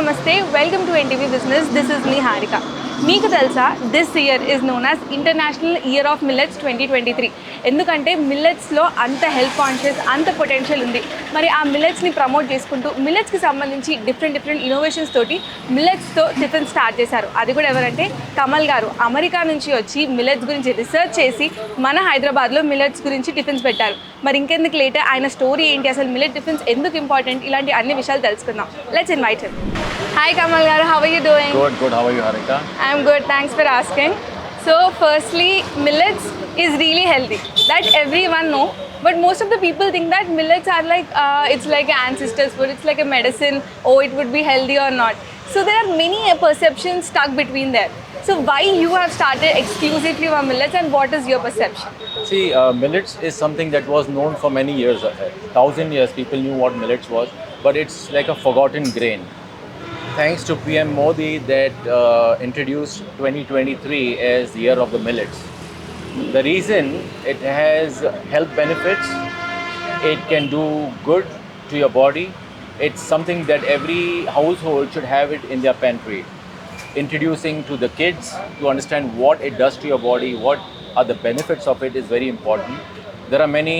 Namaste, welcome to NTV Business. This is me Harika. మీకు తెలుసా this year is known as international year of millets 2023. ఎందుకంటే మిల్లెట్స్లో అంత health conscious, అంత potential ఉంది. మరి ఆ మిల్లెట్స్ని ప్రమోట్ చేసుకుంటూ మిల్లెట్స్కి సంబంధించి డిఫరెంట్ ఇన్నోవేషన్స్ తోటి మిల్లెట్స్తో టిఫిన్ స్టార్ట్ చేశారు. అది కూడా ఎవరంటే కమల్ గారు అమెరికా నుంచి వచ్చి మిల్లెట్స్ గురించి రీసెర్చ్ చేసి మన హైదరాబాద్లో మిల్లెట్స్ గురించి టిఫిన్స్ పెట్టారు. మరి ఇంకెందుకు లేట్, ఆయన స్టోరీ ఏంటి, అసలు మిల్లెట్ టిఫిన్స్ ఎందుకు ఇంపార్టెంట్, ఇలాంటి అన్ని విషయాలు తెలుసుకుందాం. Let's invite him. Hi Kamal garu, how are you doing? Good. How are you, Harika? I'm good, thanks for asking. So firstly, millets is really healthy. That everyone know. But most of the people think that millets are like, it's like an ancestor's food, it's like a medicine, oh it would be healthy or not. So there are many perceptions stuck between there. So why you have started exclusively for millets and what is your perception? See, millets is something that was known for many years ahead. 1,000 years people knew what millets was, but it's like a forgotten grain. Thanks to PM Modi that introduced 2023 as the year of the millets. The reason it has health benefits, it can do good to your body. It's something that every household should have it in their pantry. Introducing to the kids to understand what it does to your body, what are the benefits of it is very important. There are many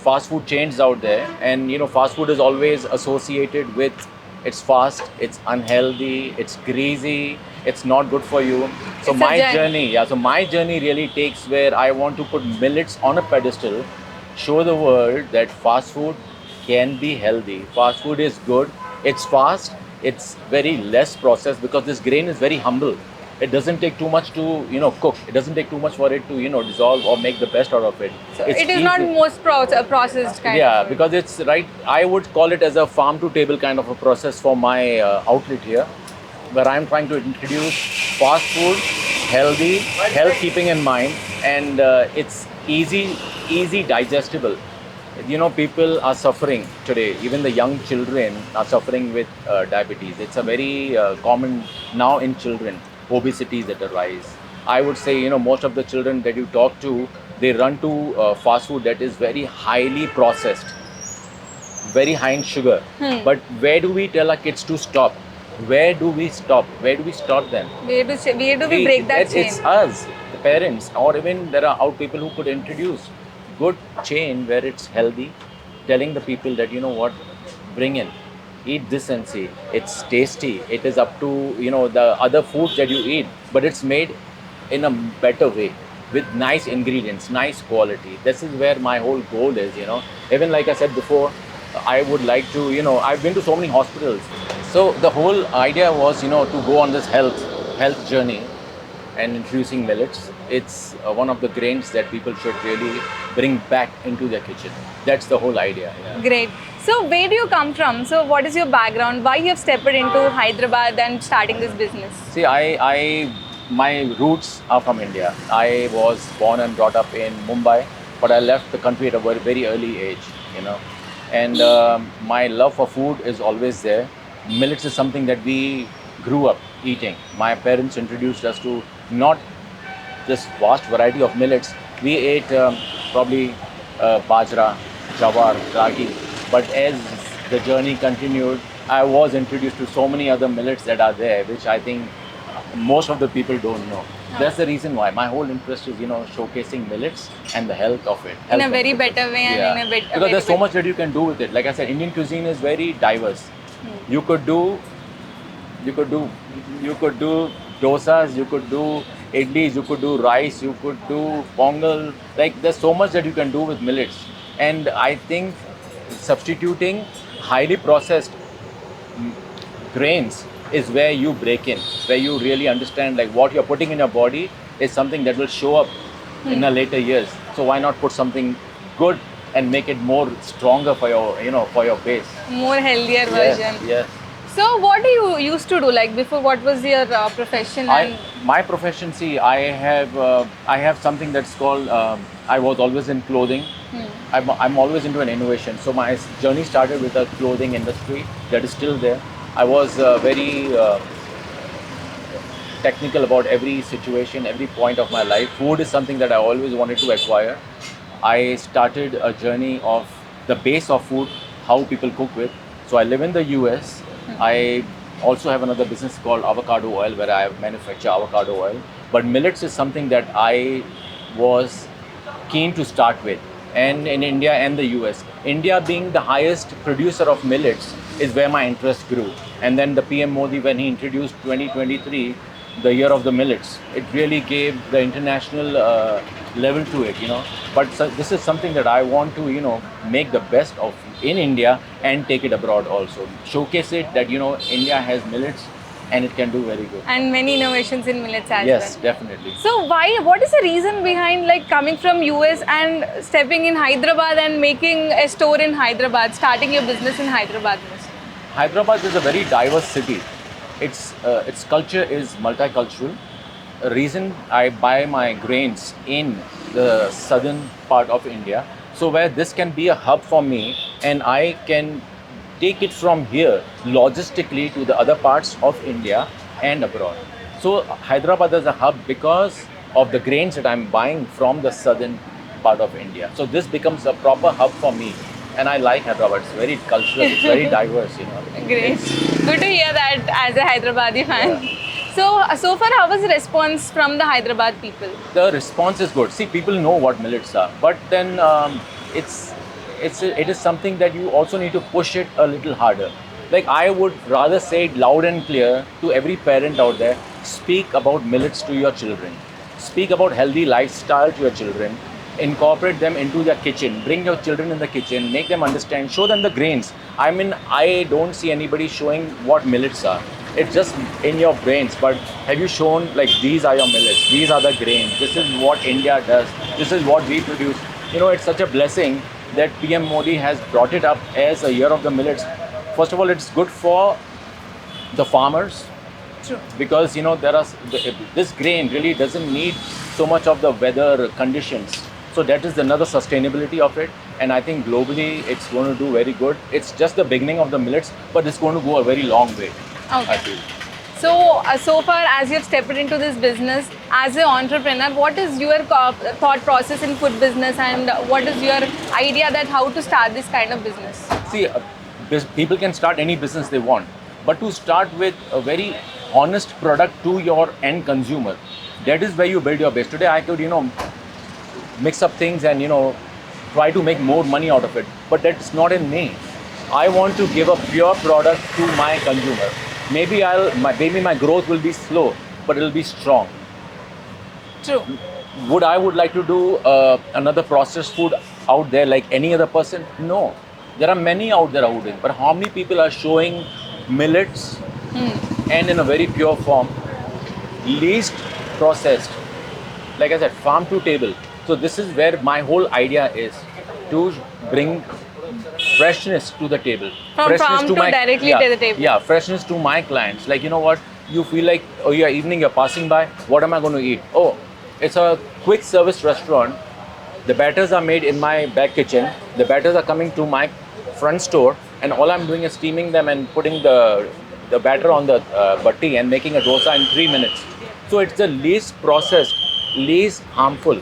fast food chains out there, and fast food is always associated with it's fast, it's unhealthy, it's greasy, it's not good for you. So my journey really takes where I want to put millets on a pedestal, show the world that fast food can be healthy. Fast food is good, it's fast, it's very less processed because this grain is very humble. It doesn't take too much to cook. It doesn't take too much for it to dissolve or make the best out of it. So it is easy. Not most processed kind. Yeah, because it's right. I would call it as a farm to table kind of a process for my outlet here, where I'm trying to introduce fast food, healthy, health keeping in mind, and it's easy digestible. People are suffering today. Even the young children are suffering with diabetes. It's a very common now in children. Obesity is at a rise. I would say, most of the children that you talk to, they run to fast food that is very highly processed, very high in sugar. But where do we tell our kids to stop? Where do we stop? Where do we stop them? Where do we break that chain? It's us, the parents, or even there are out people who could introduce good chain where it's healthy, telling the people that, bring in. Eat this and see. It's tasty. It is up to the other foods that you eat, but it's made in a better way with nice ingredients, nice quality. This is where my whole goal is. Even like I said before, I would like to. I've been to so many hospitals, so the whole idea was to go on this health journey and introducing millets. It's one of the grains that people should really bring back into their kitchen. That's the whole idea. Yeah. Great. So where do you come from? So what is your background? Why you have stepped into Hyderabad and starting this business? See, my roots are from India. I was born and brought up in Mumbai, but I left the country at a very, very early age, And my love for food is always there. Millets is something that we grew up eating. My parents introduced us to not this vast variety of millets. We ate probably bajra, jawar, ragi. But as the journey continued, I was introduced to so many other millets that are there, which I think most of the people don't know. That's the reason why my whole interest is, showcasing millets and the health of it. In a very better way and in a bit. Because there's so much that you can do with it. Like I said, Indian cuisine is very diverse. You could do dosas, you could do idlis, you could do rice, you could do pongal. Like there's so much that you can do with millets. And I think substituting highly processed grains is where you break in, where you really understand like what you're putting in your body is something that will show up in the later years. So why not put something good and make it more stronger for your for your base? More healthier version. Yes. So what do you used to do, like before? What was your profession? My profession, see, I have something that's called, I was always in clothing. I'm always into an innovation. So my journey started with the clothing industry that is still there. I was very technical about every situation, every point of my life. Food is something that I always wanted to acquire. I started a journey of the base of food, how people cook with. So I live in the US. I also have another business called avocado oil where I manufacture avocado oil. But millets is something that I was keen to start with. And in India and the US, India being the highest producer of millets is where my interest grew. And then the PM Modi, when he introduced 2023, the year of the millets, it really gave the international level to it, you know. But this is something that I want to, you know, make the best of in India and take it abroad also. Showcase it that, you know, India has millets and it can do very good. And many innovations in millets as Yes, well. definitely. So what is the reason behind like coming from US and stepping in Hyderabad and making a store in Hyderabad, starting your business in Hyderabad? Hyderabad is a very diverse city. Its culture is multicultural. A reason I buy my grains in the southern part of India, so where this can be a hub for me, and I can take it from here logistically to the other parts of India and abroad. So Hyderabad is a hub because of the grains that I'm buying from the southern part of India. So this becomes a proper hub for me. And I like Hyderabad. It's very cultural, it's very diverse, you know. Great. Good to hear that as a Hyderabadi fan. So far, how was the response from the Hyderabad people? The response is good. See, people know what millets are, but then it is something that you also need to push it a little harder. Like I would rather say it loud and clear to every parent out there, speak about millets to your children. Speak about healthy lifestyle to your children. Incorporate them into their kitchen. Bring your children in the kitchen. Make them understand. Show them the grains. I mean, I don't see anybody showing what millets are. It's just in your brains. But have you shown like these are your millets? These are the grains. This is what India does. This is what we produce. You know, it's such a blessing that PM Modi has brought it up as a year of the millets. First of all, it's good for the farmers. True. Because, you know, this grain really doesn't need so much of the weather conditions. So that is another sustainability of it. And I think globally it's going to do very good. It's just the beginning of the millets, but it's going to go a very long way, I feel. So far as you've stepped into this business as an entrepreneur, what is your thought process in food business, and what is your idea that how to start this kind of business? See, people can start any business they want, but to start with a very honest product to your end consumer, that is where you build your base. Today I could, you know, mix up things and, you know, try to make more money out of it, but that's not in me. I want to give a pure product to my consumer. Maybe my growth will be slow, but it'll be strong. True. I would like to do another processed food out there like any other person? No. There are many out there who do, but how many people are showing millets and in a very pure form, least processed, like I said, farm to table. So this is where my whole idea is, to bring freshness to the table. From freshness farm to directly to the table. Yeah, freshness to my clients. Like, you know what, you feel like, oh yeah, evening you're passing by, what am I going to eat? Oh, it's a quick service restaurant. The batters are made in my back kitchen. The batters are coming to my front store, and all I'm doing is steaming them and putting the batter on the batti and making a dosa in 3 minutes. So it's the least processed, least harmful,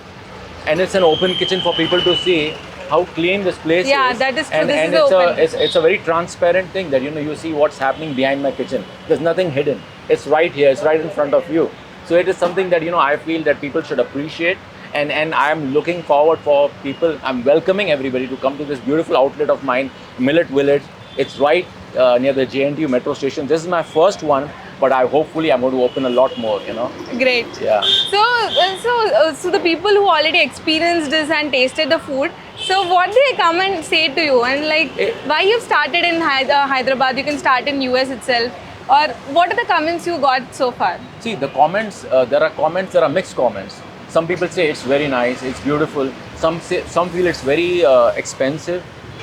and it's an open kitchen for people to see how clean this place is. Yeah, that is true. And it's a very transparent thing that, you know, you see what's happening behind my kitchen. There's nothing hidden. It's right here. It's right in front of you. So it is something that, you know, I feel that people should appreciate. And I'm looking forward for people. I'm welcoming everybody to come to this beautiful outlet of mine, Millet Village. It's right near the Jntu metro station. This is my first one, but hopefully I'm going to open a lot more, you know. Great. Yeah. So the people who already experienced this and tasted the food, so what do they come and say to you? And like, why you've started in Hyderabad, you can start in US itself. Or what are the comments you got so far? See, the comments, there are mixed comments. Some people say it's very nice, it's beautiful. Some feel it's very expensive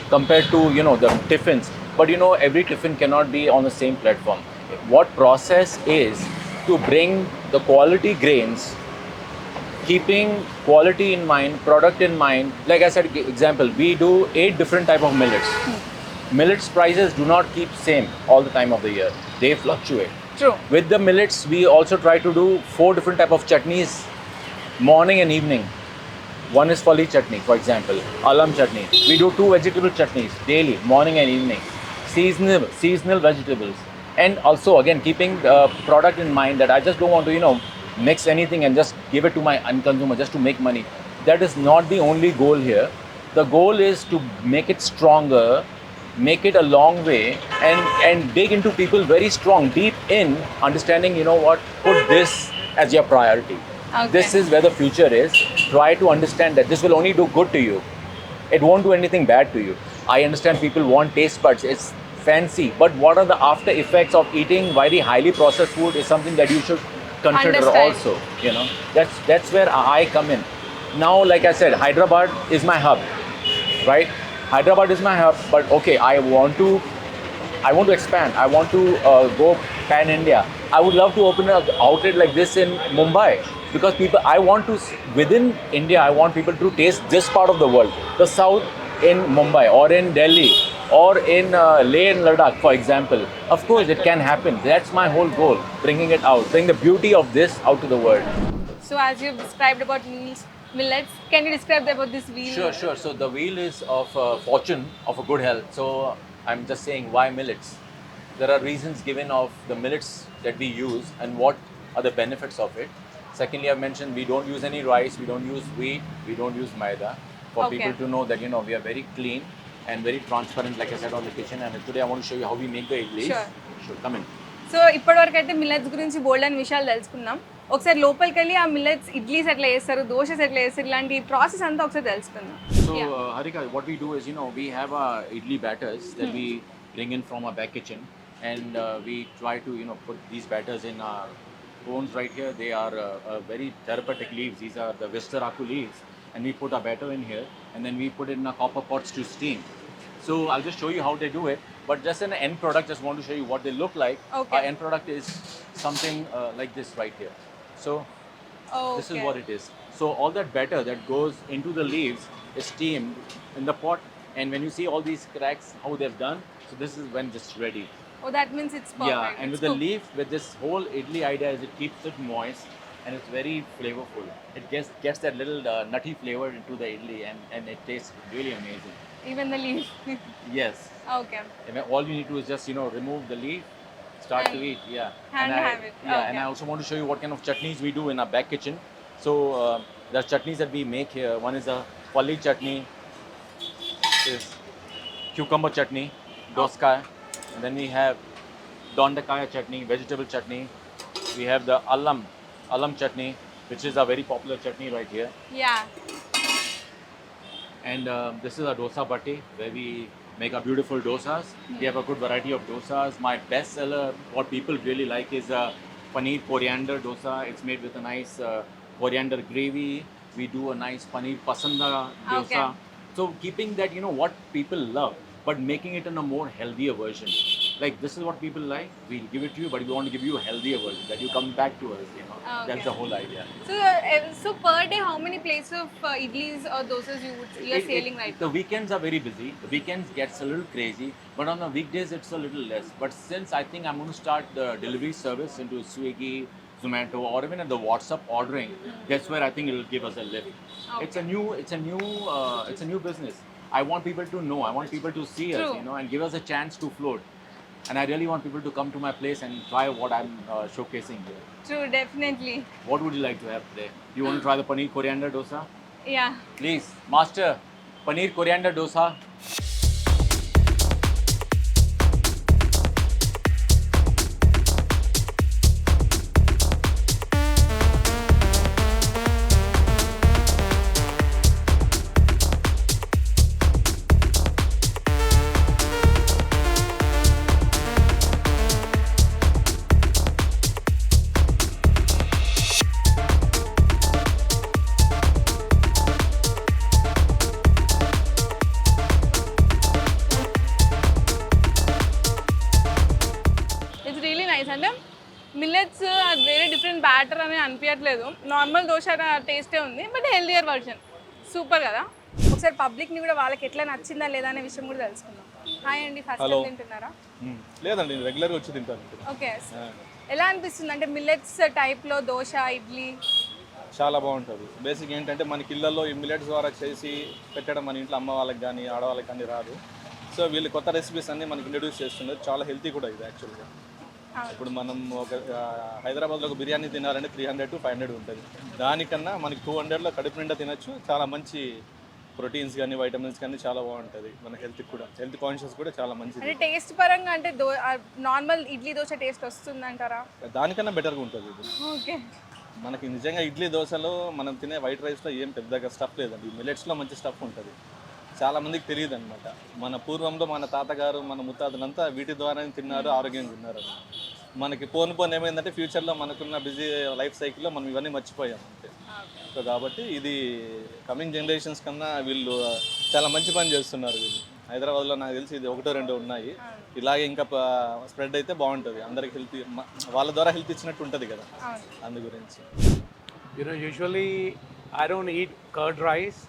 compared to, you know, the Tiffins. But, you know, every Tiffin cannot be on the same platform. What process is to bring the quality grains, keeping quality in mind, product in mind. Like I said, example, we do 8 different type of millets. Millets prices do not keep same all the time of the year. They fluctuate. True. With the millets, we also try to do 4 different type of chutneys, morning and evening. One is Fali chutney, for example, alam chutney. We do 2 vegetable chutneys daily, morning and evening. Seasonal vegetables. And also, again, keeping the product in mind that I just don't want to, mix anything and just give it to my end consumer just to make money. That is not the only goal here. The goal is to make it stronger, make it a long way, and dig into people very strong, deep in understanding, put this as your priority. Okay. This is where the future is. Try to understand that this will only do good to you. It won't do anything bad to you. I understand people want taste buds. It's fancy. But what are the after effects of eating very highly processed food is something that you should consider Understand. also. That's where I come in. Now, like I said, Hyderabad is my hub, right? Hyderabad is my hub. But okay, I want to expand. I want to go pan India. I would love to open an outlet like this in Mumbai, because I want to, within India, I want people to taste this part of the world, the south in Mumbai or in Delhi or in Leh and Ladakh, for example. Of course, it can happen. That's my whole goal, bringing it out, bring the beauty of this out to the world. So as you've described about millets, can you describe about this wheel? Sure. So the wheel is of fortune, of a good health. So I'm just saying, why millets? There are reasons given of the millets that we use and what are the benefits of it. Secondly, I've mentioned we don't use any rice, we don't use wheat, we don't use maida. For Okay. people to know that, we are very clean and very transparent, like I said, on the kitchen. And today I want to show you how we make the idlis. Sure, come in. So ఇప్పటివరకు అయితే millets గురించి బోల్డ్ అని విషయాలు తెలుసుకున్నాం. ఒకసారి లోపలికి వెళ్ళి ఆ మిల్లెట్స్ ఇడ్లీస్ ఎట్లా చేస్తారు, దోశస్ ఎట్లా చేస్తారు, ఇలాంటి ప్రాసెస్ అంతా ఒకసారి తెలుసుకుందాం. So, Harika, what we do is, we have idli batters that we bring in from our back kitchen, and we try to, put these batters in our bones right here. They are very therapeutic leaves. These are the Vistaraku leaves, and we put our batter in here, and then we put it in our copper pots to steam. So I'll just show you how they do it. But just an end product, just want to show you what they look like. Okay. Our end product is something like this right here. So this is what it is. So all that batter that goes into the leaves is steamed in the pot. And when you see all these cracks, how they've done, so this is when it's ready. Oh, that means it's perfect. Yeah, and with the leaf, with this whole idli idea is it keeps it moist and it's very flavorful. It gets that little nutty flavor into the idli, and it tastes really amazing. Even the leaf. Yes. Okay. And all you need to is just, remove the leaf, start to eat. Yeah. And have it. Yeah, Okay. and I also want to show you what kind of chutneys we do in our back kitchen. So the chutneys that we make here, one is a palli chutney, is cucumber chutney, doskaya, and then we have dondakaya chutney, vegetable chutney. We have the alum chutney, which is a very popular chutney right here. Yeah. And this is a dosa batti, where we make our beautiful dosas. We have a good variety of dosas. My best seller, what people really like, is a paneer coriander dosa. It's made with a nice coriander gravy. We do a nice paneer pasanda dosa. Okay. So keeping that, what people love, but making it in a more healthier version. Like, this is what people like, we'll give it to you, but we want to give you a healthier version, that you come back to us, Okay. That's the whole idea. So per day, how many plates of idlis or dosas you're selling right now? The weekends are very busy. The weekends gets a little crazy, but on the weekdays it's a little less. But since I think I'm going to start the delivery service into Swiggy, Zomato, or even at the WhatsApp ordering, that's where I think it will give us a lift. Okay. It's a new business. I want people to know. I want people to see us, True. and give us a chance to float. And I really want people to come to my place and try what I'm showcasing here. True, definitely. What would you like to have today? You want to try the paneer coriander dosa? Yeah. Please, master, paneer coriander dosa. It's really nice. అంటే millets అది వేరే different batter అని అనిపించట్లేదు. Normal dosa టేస్టే ఉంది, but healthier version. Super కదా. ఒకసారి పబ్లిక్ని కూడా వాళ్ళకి ఎట్లా నచ్చిందా లేదా అనే విషయం కూడా తెలుసుకుందాం. హాయ్ అండి, ఫస్ట్ టైం తింటున్నారా? లేదండి, రెగ్యులర్గా వచ్చి తింటాను. ఓకే. ఎలా అనిపిస్తుంది అంటే మిల్లెట్స్ టైప్లో దోశ, ఇడ్లీ? చాలా బాగుంటుంది. బేసిక్ ఏంటంటే మనకి ఇళ్ళల్లో ఈ మిల్లెట్స్ ద్వారా చేసి పెట్టడం మన ఇంట్లో అమ్మ వాళ్ళకి కానీ ఆడవాళ్ళకి కానీ రాదు. సో వీళ్ళు కొత్త రెసిపీస్ అన్నీ మనకి ఇంట్రడ్యూస్ చేస్తున్నారు. చాలా హెల్తీ కూడా ఇది యాక్చువల్గా. ఇప్పుడు మనం ఒక హైదరాబాద్లో ఒక బిర్యానీ తినాలంటే 300 to 500 ఉంటుంది. దానికన్నా మనకి 200లో కడుపు నిండా తినచ్చు. చాలా మంచి ప్రోటీన్స్ కానీ వైటమిన్స్ కానీ చాలా బాగుంటుంది. మన హెల్త్కి కూడా, హెల్త్ కాన్షియస్ కూడా చాలా మంచిది. అంటే టేస్ట్ పరంగా అంటే నార్మల్ ఇడ్లీ దోశ టేస్ట్ వస్తుందంటారా? దానికన్నా బెటర్గా ఉంటుంది ఇది. ఓకే. మనకి నిజంగా ఇడ్లీ దోశలో మనం తినే వైట్ రైస్లో ఏం పెద్దగా స్టఫ్ లేదండి. మిల్లెట్స్లో మంచి స్టఫ్ ఉంటుంది. చాలా మందికి తెలియదు అనమాట. మన పూర్వంలో మన తాతగారు మన ముత్తాతలంతా వీటి ద్వారానే తిన్నారు, ఆరోగ్యంగా తిన్నారు. మనకి పోను ఏమైందంటే ఫ్యూచర్లో మనకున్న బిజీ లైఫ్ సైకిల్లో మనం ఇవన్నీ మర్చిపోయాం అంతే. సో కాబట్టి ఇది కమింగ్ జనరేషన్స్ కన్నా వీళ్ళు చాలా మంచి పని చేస్తున్నారు వీళ్ళు. హైదరాబాద్లో నాకు తెలిసి ఇది 1-2 ఉన్నాయి. ఇలాగే ఇంకా స్ప్రెడ్ అయితే బాగుంటుంది. అందరికి హెల్త్ వాళ్ళ ద్వారా హెల్త్ ఇచ్చినట్టు ఉంటుంది కదా, అందు గురించి. Usually I don't eat curd rice,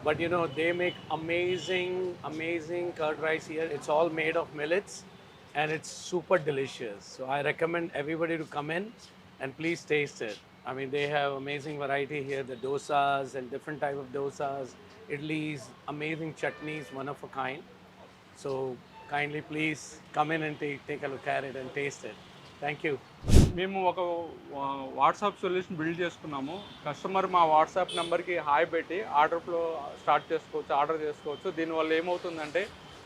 but they make amazing curd rice here. It's all made of millets and it's super delicious. So I recommend everybody to come in and please taste it. I mean, they have amazing variety here, the dosas and different type of dosas, idlis, amazing chutneys, one of a kind. So kindly please come in and take a look at it and taste it. Thank you. మేము ఒక WhatsApp solution build చేసుకున్నాము. Customer మా WhatsApp నెంబర్కి hi పెట్టి order order చేసుకోవచ్చు. దీనివల్ల ఏమవుతుందంటే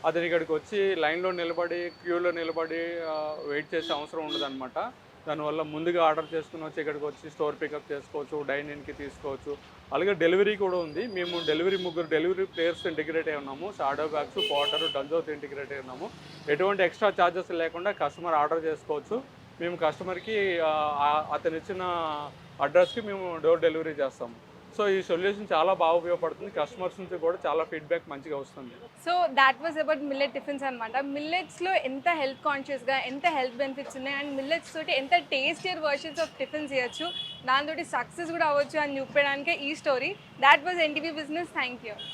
అతని ఇక్కడికి వచ్చి లైన్లో నిలబడి క్యూలో నిలబడి వెయిట్ చేసే అవసరం ఉండదన్నమాట. దానివల్ల ముందుగా ఆర్డర్ చేసుకుని వచ్చి ఇక్కడికి వచ్చి స్టోర్ పికప్ చేసుకోవచ్చు, డైనింగ్కి తీసుకోవచ్చు. అలాగే డెలివరీ కూడా ఉంది. మేము ముగ్గురు డెలివరీ ప్లేయర్స్ ఇంటిగ్రేట్ అయి ఉన్నాము. షాడో బ్యాగ్స్, పోటర్, డల్జోత్ ఇంటిగ్రేట్ అయి ఉన్నాము. ఎటువంటి ఎక్స్ట్రా ఛార్జెస్ లేకుండా కస్టమర్ ఆర్డర్ చేసుకోవచ్చు. మేము కస్టమర్కి అతను ఇచ్చిన అడ్రస్కి మేము డోర్ డెలివరీ చేస్తాము. సో ఈ సొల్యూషన్ చాలా బాగా ఉపయోగపడుతుంది. కస్టమర్స్ నుంచి కూడా చాలా ఫీడ్బ్యాక్ మంచిగా వస్తుంది. So that was about millet tiffins అనమాట. మిల్లెట్స్లో ఎంత హెల్త్ కాన్షియస్గా ఎంత హెల్త్ బెనిఫిట్స్ ఉన్నాయి అండ్ మిల్లెట్స్ తోటి ఎంత టేస్టియర్ వర్షన్స్ ఆఫ్ టిఫిన్స్ చేయొచ్చు, దాంతో సక్సెస్ కూడా అవ్వచ్చు అని చూపించడానికే ఈ story. That was NTV business. Thank you.